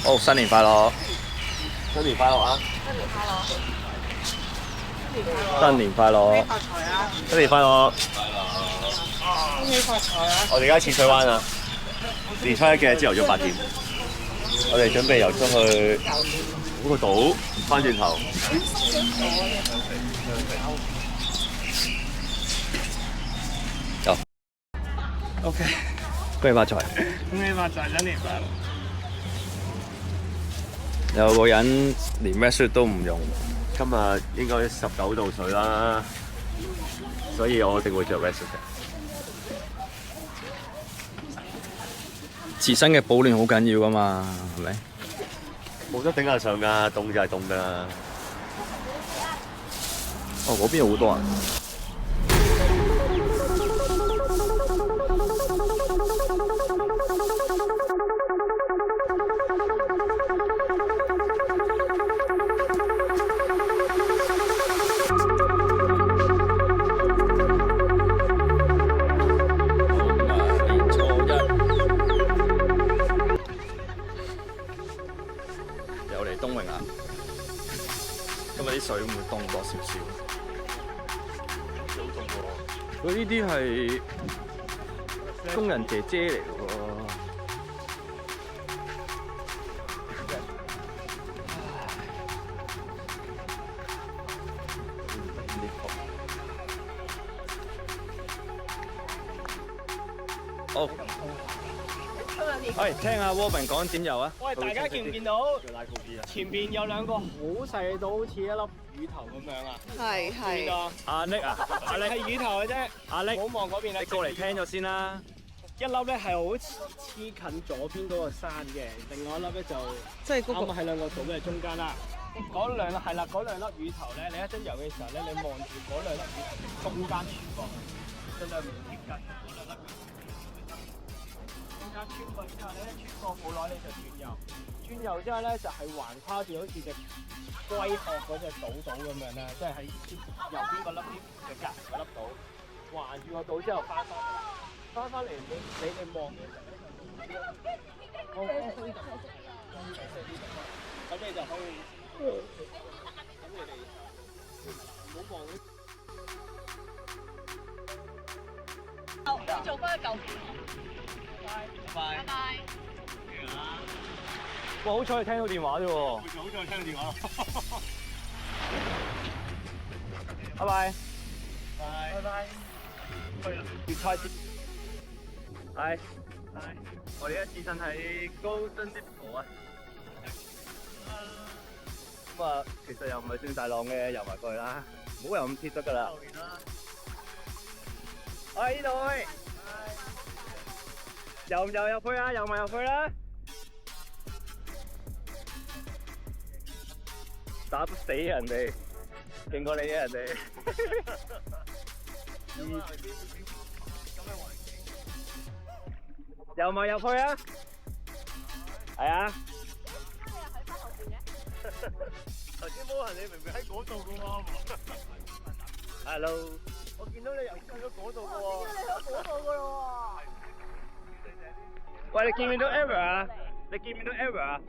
好，新年快樂！新年快樂啊！新年快樂！發財啊！新年快樂！恭喜發財啊！我哋而家淺水灣啊，年初一嘅朝頭早8點，我哋準備游出去嗰個島，翻轉頭。走。OK，恭喜發財！恭喜發財，新年快樂！有個人連 wetsuit 都唔用，今日應該19度水啦，所以我一定會着 wetsuit 嘅。自身嘅保暖好緊要噶嘛，係咪？冇得頂下上㗎，凍就係凍㗎。哦，嗰邊有好多人。冬泳啊！今日啲水會唔會凍多少少？好凍喎！佢呢啲係工人姐姐嚟嘅喎。好。喂，聽下 Warren 講點游啊！喂，大家見唔見到前邊有兩個好細嘅島，好似一粒魚頭咁樣啊？係係。阿 Nick 啊，阿 Nick 係魚頭嘅啫。阿 Nick，唔好望嗰邊啦。你過嚟聽咗先啦。一粒咧係好黐近左邊嗰個山嘅，另外一粒咧就即係嗰個啱啱喺兩個島嘅中間啦。嗰兩粒係啦，嗰兩粒魚頭咧，你一陣游嘅時候咧，你望住嗰兩粒魚頭中間穿過，盡量唔貼近嗰兩粒魚頭。穿過之後咧，穿過冇耐你就轉右，轉右之後咧就係橫跨住好似隻龜殼嗰隻島咁樣咧，即係喺右邊嗰粒嘅隔離嗰粒島，橫住個島之後翻嚟，你哋望嘅時候咧就咁你就可以，咁你哋唔好望。你做翻個舊。拜拜。哇！好彩你聽到電話啫喎。好彩聽到電話咯。拜拜。拜拜。去啦，要猜先。係。我哋而家置身喺Golden Nipple啊。咁啊，其實又唔係算大浪嘅，游埋過去啦，唔好游咁貼得㗎啦。喂，呢度。游唔游入去啊？游埋入去啦！打不死人哋，勁過你嘅人哋。游埋入去啊！係啊！頭先冇人，你明明喺嗰度嘅喎。Hello。我見到你游去咗嗰度嘅喎。你喺嗰度嘅咯喎。喂，你見唔見到 Ever 啊？你見唔見到 Ever 啊？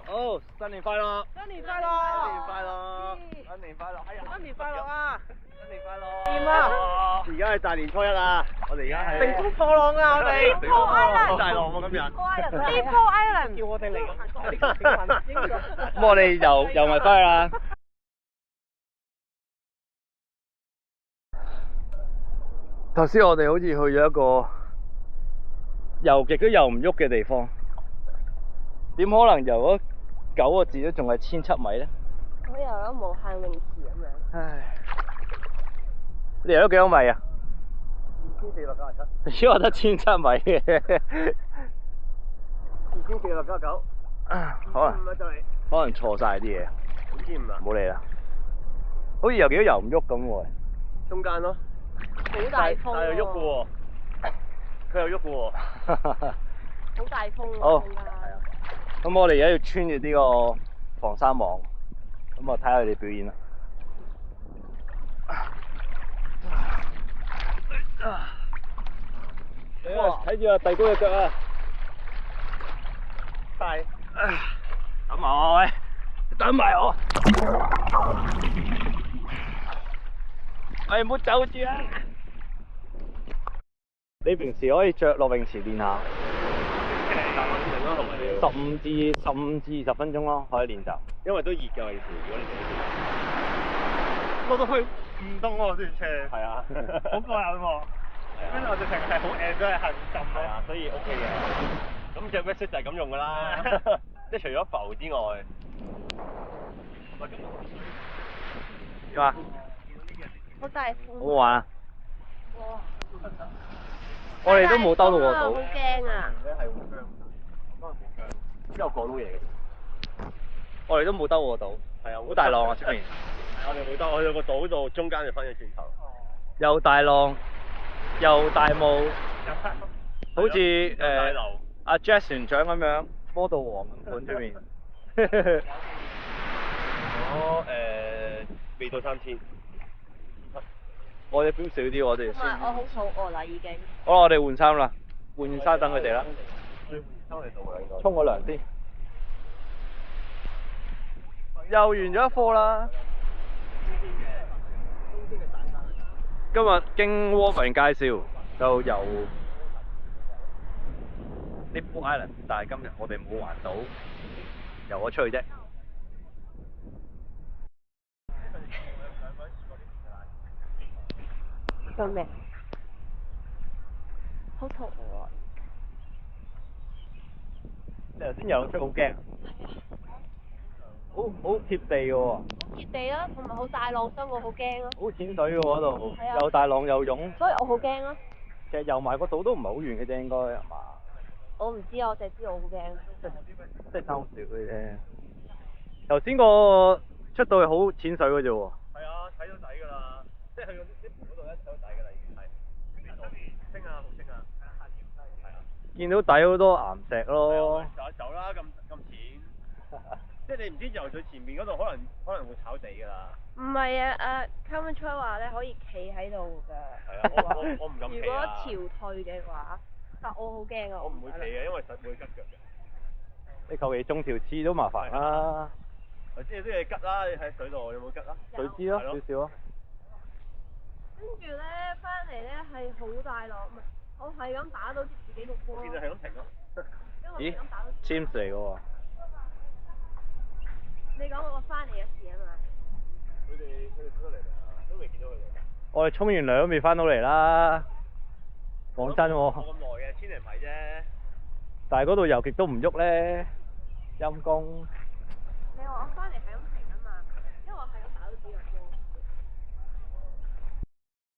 好，新年快樂！新年快樂！新年快樂！新年快樂！哎呀，新年快樂啊！新年快樂！點啊？而家係大年初一啦，我哋而家係乘風破浪啊！我哋乘風破浪大浪喎今日。Nipple Island 叫我哋嚟。咁我哋游埋翻去啦。頭先我哋好似去咗一個游極都游唔喐嘅地方，點可能游咗9個字都仲係1007米咧？我游咗無限泳池咁樣。唉，你游咗幾多米啊？2497。我得1007米嘅。2499。可能錯晒啲嘢。2005啊。唔好理啦。好似游極都游唔喐咁喎。中間咯。好大風喎！但係又喐嘅喎，佢又喐嘅喎。好大風喎！好，咁我哋而家要穿住呢個防山網，咁啊睇下佢哋表演啦。睇住啊，遞高隻腳啊！快！等埋我喂，等埋我。喂，唔好走住啊！你平時可以着落泳池練下，15至20分鐘咯，可以練習。因為都熱嘅泳池，如果你落到去唔凍喎，段車。係啊，好過癮喎！跟住我直情係好 enjoy 行浸咯。係啊，所以 OK 嘅。咁着 wetsuit 就係咁用㗎啦，即係除咗浮之外。點啊？好大風。好唔好玩啊？哇！我哋都冇兜到個好島。驚啊！咧係好僵，當然冇僵，邊有過到嘢嘅？我哋都冇兜過個島。係啊，好大浪啊出面。我哋冇兜，去到個島度中間就翻咗轉頭。又大浪，又大霧，好似大流阿 Jack 船長咁樣，魔道王咁款出面。我未到3000。我哋標少啲，我哋唔係，我好肚餓啦已經。好啦，我哋換衫啦，換完衫等佢哋啦。收你度啦應該。沖個涼先。又完咗一課啦。今日經 Warren 介紹，就遊 Nippo Island，但係今日我哋冇環島，遊咗出去啫。做咩？好肚餓啊！你頭先游出好驚，好貼地嘅喎，貼地啦，同埋好大浪，所以我好驚咯。好淺水嘅喎嗰度係啊，又大浪又湧。所以我好驚咯。其實游埋個島都唔係好遠嘅啫，應該係嘛？我唔知啊，我淨係知道我好驚。即係差好少嘅啫。頭先個出到去好淺水嘅啫喎。係啊，睇到底㗎啦，即係去到啲湖嗰度咧睇到底㗎啦已經係。清啊，好清啊。係啊。見到底好多岩石咯。走啦，咁淺。即係你唔知游最前面嗰度可能會炒地㗎啦。唔係啊，Carmen Choi 話咧可以企喺度㗎。係啊，我唔敢企如果啊。潮退嘅話，但我好驚啊！我唔會企嘅，因為實會拮腳嘅。你求其中條刺都麻煩啦。即係啲嘢拮啦，你喺水度有冇拮啊？水知咯，係咯少少啊。跟住咧，翻嚟咧係好大浪，唔係我係咁打到自己個波咯。見你係咁停咯。因為咦我係咁打到。 ？James 嚟嘅喎。你講我翻嚟嘅事啊嘛。佢哋翻咗嚟啦，都未見到佢哋。我哋沖完涼都未翻到嚟啦。講真喎。冇咁耐嘅，1000零米啫。但係嗰度游極都唔喐咧，陰公。你話我翻